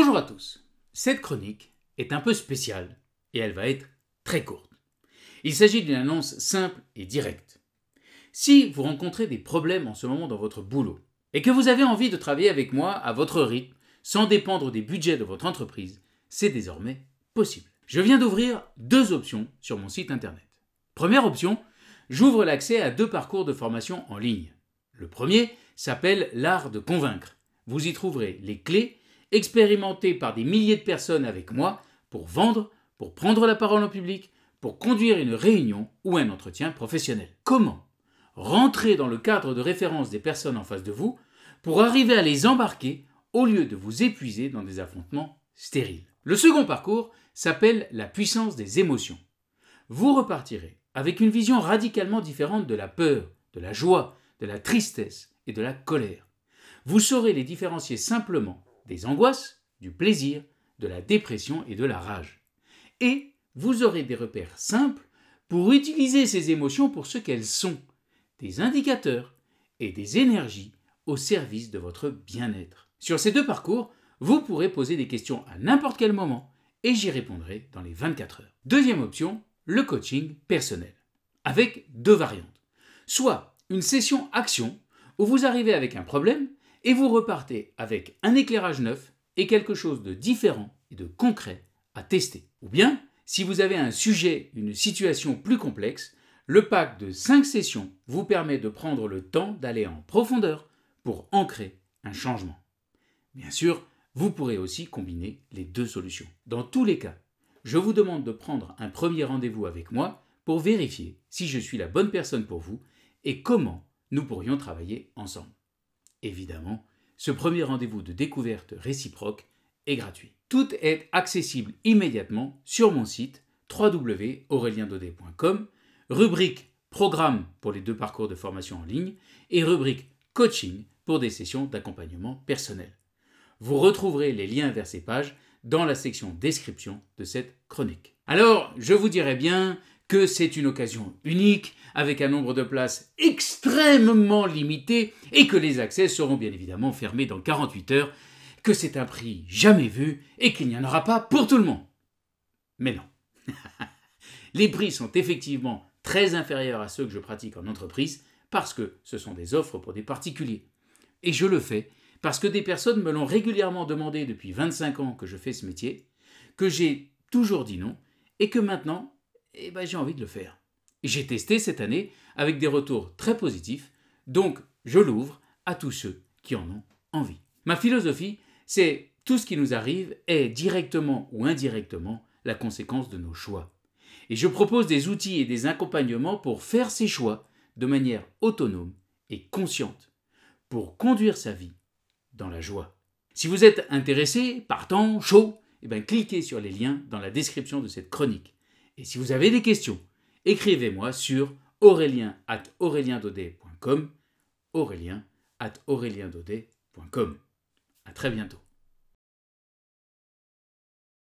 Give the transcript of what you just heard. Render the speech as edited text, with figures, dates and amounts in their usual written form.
Bonjour à tous. Cette chronique est un peu spéciale et elle va être très courte. Il s'agit d'une annonce simple et directe. Si vous rencontrez des problèmes en ce moment dans votre boulot et que vous avez envie de travailler avec moi à votre rythme sans dépendre des budgets de votre entreprise, c'est désormais possible. Je viens d'ouvrir 2 options sur mon site internet. Première option, j'ouvre l'accès à 2 parcours de formation en ligne. Le premier s'appelle l'art de convaincre. Vous y trouverez les clés expérimentées par des milliers de personnes avec moi pour vendre, pour prendre la parole en public, pour conduire une réunion ou un entretien professionnel. Comment rentrer dans le cadre de référence des personnes en face de vous pour arriver à les embarquer au lieu de vous épuiser dans des affrontements stériles. Le second parcours s'appelle la puissance des émotions. Vous repartirez avec une vision radicalement différente de la peur, de la joie, de la tristesse et de la colère. Vous saurez les différencier simplement des angoisses, du plaisir, de la dépression et de la rage. Et vous aurez des repères simples pour utiliser ces émotions pour ce qu'elles sont, des indicateurs et des énergies au service de votre bien-être. Sur ces 2 parcours, vous pourrez poser des questions à n'importe quel moment et j'y répondrai dans les 24 heures. Deuxième option, le coaching personnel, avec 2 variantes. Soit une session action où vous arrivez avec un problème et vous repartez avec un éclairage neuf et quelque chose de différent et de concret à tester. Ou bien, si vous avez un sujet, une situation plus complexe, le pack de 5 sessions vous permet de prendre le temps d'aller en profondeur pour ancrer un changement. Bien sûr, vous pourrez aussi combiner les 2 solutions. Dans tous les cas, je vous demande de prendre un premier rendez-vous avec moi pour vérifier si je suis la bonne personne pour vous et comment nous pourrions travailler ensemble. Évidemment, ce premier rendez-vous de découverte réciproque est gratuit. Tout est accessible immédiatement sur mon site www.aureliendaudet.com, rubrique Programme pour les 2 parcours de formation en ligne et rubrique Coaching pour des sessions d'accompagnement personnel. Vous retrouverez les liens vers ces pages dans la section description de cette chronique. Alors, je vous dirais bien que c'est une occasion unique, avec un nombre de places extrêmement limité, et que les accès seront bien évidemment fermés dans 48 heures, que c'est un prix jamais vu, et qu'il n'y en aura pas pour tout le monde. Mais non. Les prix sont effectivement très inférieurs à ceux que je pratique en entreprise, parce que ce sont des offres pour des particuliers. Et je le fais parce que des personnes me l'ont régulièrement demandé depuis 25 ans que je fais ce métier, que j'ai toujours dit non, et que maintenant, j'ai envie de le faire. Et j'ai testé cette année avec des retours très positifs, donc je l'ouvre à tous ceux qui en ont envie. Ma philosophie, c'est tout ce qui nous arrive est directement ou indirectement la conséquence de nos choix. Et je propose des outils et des accompagnements pour faire ces choix de manière autonome et consciente, pour conduire sa vie dans la joie. Si vous êtes intéressé, partant, chaud, cliquez sur les liens dans la description de cette chronique. Et si vous avez des questions, écrivez-moi sur aurelien@aureliendaudet.com, aurelien@aureliendaudet.com. À très bientôt.